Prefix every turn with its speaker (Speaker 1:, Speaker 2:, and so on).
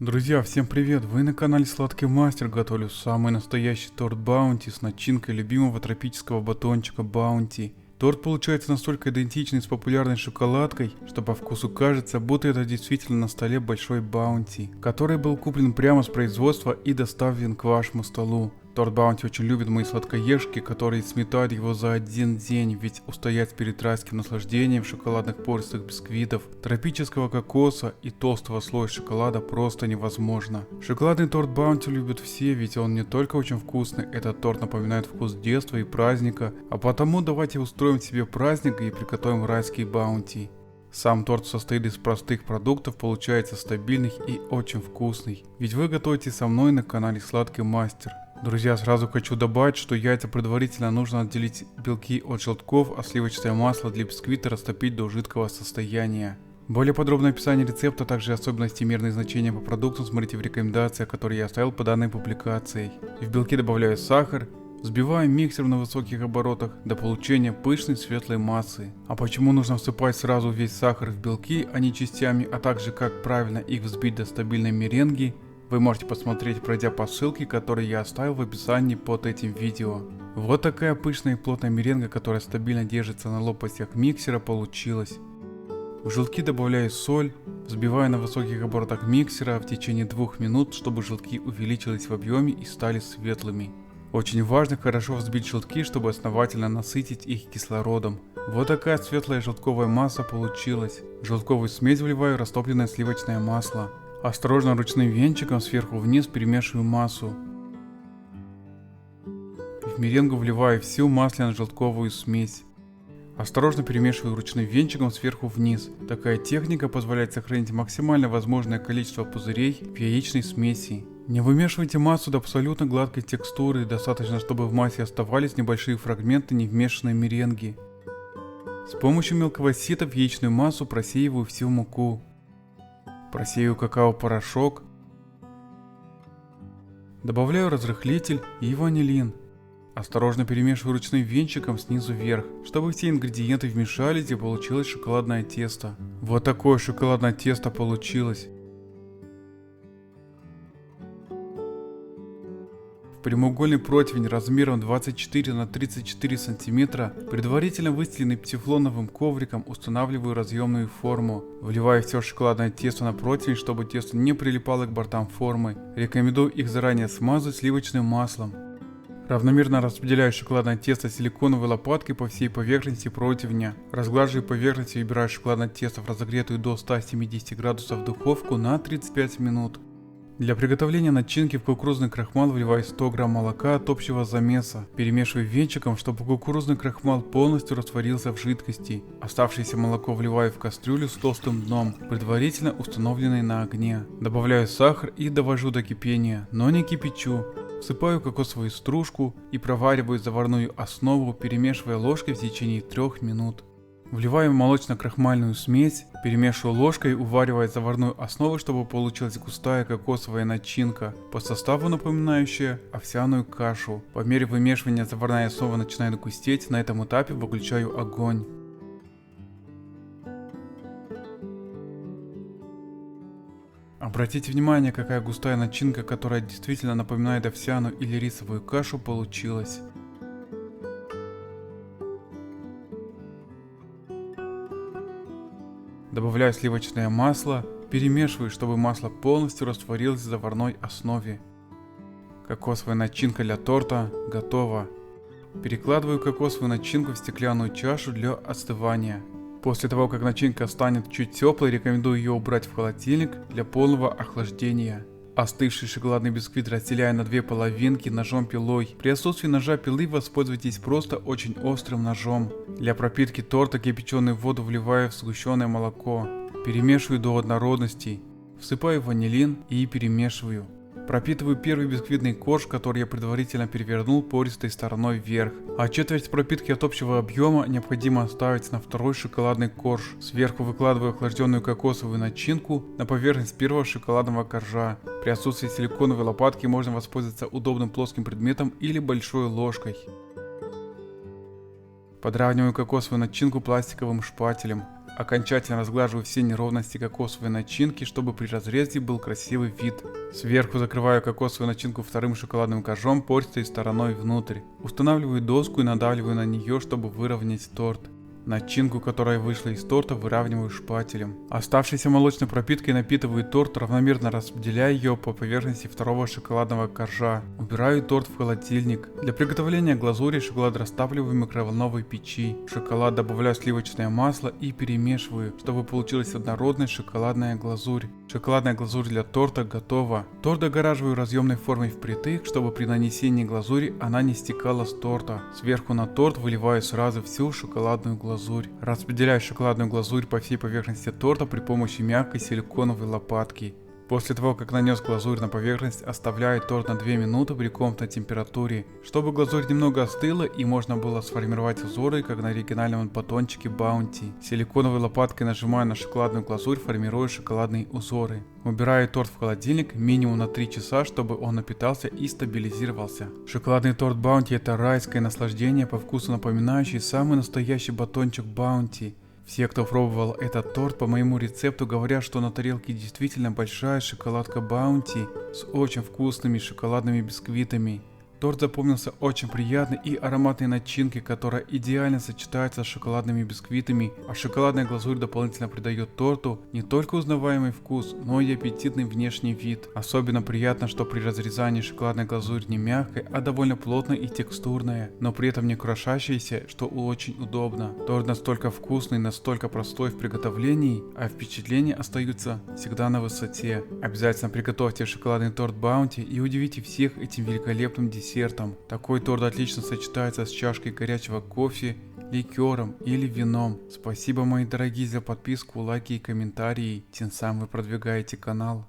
Speaker 1: Друзья, всем привет! Вы на канале Сладкий Мастер. Готовлю самый настоящий торт Баунти с начинкой любимого тропического батончика Баунти. Торт получается настолько идентичный с популярной шоколадкой, что по вкусу кажется, будто это действительно на столе большой Баунти, который был куплен прямо с производства и доставлен к вашему столу. Торт Баунти очень любят мои сладкоежки, которые сметают его за один день, ведь устоять перед райским наслаждением шоколадных пористых бисквитов, тропического кокоса и толстого слоя шоколада просто невозможно. Шоколадный торт Баунти любят все, ведь он не только очень вкусный, этот торт напоминает вкус детства и праздника, а потому давайте устроим себе праздник и приготовим райский Баунти. Сам торт состоит из простых продуктов, получается стабильный и очень вкусный, ведь вы готовите со мной на канале Сладкий Мастер. Друзья, сразу хочу добавить, что яйца предварительно нужно отделить белки от желтков, а сливочное масло для бисквита растопить до жидкого состояния. Более подробное описание рецепта, а также особенности и мерные значения по продуктам смотрите в рекомендациях, которые я оставил по данной публикации. В белки добавляю сахар, взбиваем миксер на высоких оборотах до получения пышной светлой массы. А почему нужно всыпать сразу весь сахар в белки, а не частями, а также как правильно их взбить до стабильной меренги, вы можете посмотреть, пройдя по ссылке, которую я оставил в описании под этим видео. Вот такая пышная и плотная меренга, которая стабильно держится на лопастях миксера, получилась. В желтки добавляю соль, взбиваю на высоких оборотах миксера в течение 2 минут, чтобы желтки увеличились в объеме и стали светлыми. Очень важно хорошо взбить желтки, чтобы основательно насытить их кислородом. Вот такая светлая желтковая масса получилась. В желтковую смесь вливаю растопленное сливочное масло. Осторожно ручным венчиком сверху вниз перемешиваю массу. В меренгу вливаю всю масляно-желтковую смесь. Осторожно перемешиваю ручным венчиком сверху вниз. Такая техника позволяет сохранить максимально возможное количество пузырей в яичной смеси. Не вымешивайте массу до абсолютно гладкой текстуры, достаточно, чтобы в массе оставались небольшие фрагменты невмешанной меренги. С помощью мелкого сита в яичную массу просеиваю всю муку. Просеиваю какао-порошок. Добавляю разрыхлитель и ванилин. Осторожно перемешиваю ручным венчиком снизу вверх, чтобы все ингредиенты вмешались и получилось шоколадное тесто. Вот такое шоколадное тесто получилось. Прямоугольный противень размером 24 на 34 сантиметра, предварительно выстеленный тефлоновым ковриком, устанавливаю разъемную форму. Вливаю все шоколадное тесто на противень, чтобы тесто не прилипало к бортам формы. Рекомендую их заранее смазать сливочным маслом. Равномерно распределяю шоколадное тесто силиконовой лопаткой по всей поверхности противня. Разглаживаю поверхность и убираю шоколадное тесто в разогретую до 170 градусов духовку на 35 минут. Для приготовления начинки в кукурузный крахмал вливаю 100 грамм молока от общего замеса. Перемешиваю венчиком, чтобы кукурузный крахмал полностью растворился в жидкости. Оставшееся молоко вливаю в кастрюлю с толстым дном, предварительно установленной на огне. Добавляю сахар и довожу до кипения, но не кипячу. Всыпаю кокосовую стружку и провариваю заварную основу, перемешивая ложкой в течение 3 минут. Вливаю молочно-крахмальную смесь, перемешиваю ложкой, уваривая заварную основу, чтобы получилась густая кокосовая начинка, по составу напоминающая овсяную кашу. По мере вымешивания заварная основа начинает густеть, на этом этапе выключаю огонь. Обратите внимание, какая густая начинка, которая действительно напоминает овсяную или рисовую кашу, получилась. Добавляю сливочное масло, перемешиваю, чтобы масло полностью растворилось в заварной основе. Кокосовая начинка для торта готова. Перекладываю кокосовую начинку в стеклянную чашу для остывания. После того, как начинка станет чуть теплой, рекомендую ее убрать в холодильник для полного охлаждения. Остывший шоколадный бисквит разделяю на 2 половинки ножом-пилой. При отсутствии ножа-пилы воспользуйтесь просто очень острым ножом. Для пропитки торта кипяченую воду вливаю в сгущенное молоко. Перемешиваю до однородности. Всыпаю ванилин и перемешиваю. Пропитываю первый бисквитный корж, который я предварительно перевернул пористой стороной вверх. А четверть пропитки от общего объема необходимо оставить на второй шоколадный корж. Сверху выкладываю охлажденную кокосовую начинку на поверхность первого шоколадного коржа. При отсутствии силиконовой лопатки можно воспользоваться удобным плоским предметом или большой ложкой. Подравниваю кокосовую начинку пластиковым шпателем. Окончательно разглаживаю все неровности кокосовой начинки, чтобы при разрезе был красивый вид. Сверху закрываю кокосовую начинку вторым шоколадным коржом, порцией стороной внутрь. Устанавливаю доску и надавливаю на нее, чтобы выровнять торт. Начинку, которая вышла из торта, выравниваю шпателем. Оставшейся молочной пропиткой напитываю торт, равномерно распределяя ее по поверхности второго шоколадного коржа. Убираю торт в холодильник. Для приготовления глазури шоколад растапливаю в микроволновой печи. В шоколад добавляю сливочное масло и перемешиваю, чтобы получилась однородная шоколадная глазурь. Шоколадная глазурь для торта готова. Торт догораживаю разъемной формой впритык, чтобы при нанесении глазури она не стекала с торта. Сверху на торт выливаю сразу всю шоколадную глазурь. Распределяю шоколадную глазурь по всей поверхности торта при помощи мягкой силиконовой лопатки. После того, как нанес глазурь на поверхность, оставляю торт на 2 минуты при комнатной температуре, чтобы глазурь немного остыла и можно было сформировать узоры, как на оригинальном батончике Баунти. Силиконовой лопаткой нажимаю на шоколадную глазурь, формируя шоколадные узоры. Убираю торт в холодильник минимум на 3 часа, чтобы он напитался и стабилизировался. Шоколадный торт Баунти — это райское наслаждение, по вкусу напоминающий самый настоящий батончик Баунти. Все, кто пробовал этот торт по моему рецепту, говорят, что на тарелке действительно большая шоколадка Баунти с очень вкусными шоколадными бисквитами. Торт запомнился очень приятной и ароматной начинкой, которая идеально сочетается с шоколадными бисквитами, а шоколадная глазурь дополнительно придает торту не только узнаваемый вкус, но и аппетитный внешний вид. Особенно приятно, что при разрезании шоколадная глазурь не мягкая, а довольно плотная и текстурная, но при этом не крошащаяся, что очень удобно. Торт настолько вкусный, настолько простой в приготовлении, а впечатления остаются всегда на высоте. Обязательно приготовьте шоколадный торт Баунти и удивите всех этим великолепным десертом. Такой торт отлично сочетается с чашкой горячего кофе, ликером или вином. Спасибо, мои дорогие, за подписку, лайки и комментарии, тем самым вы продвигаете канал.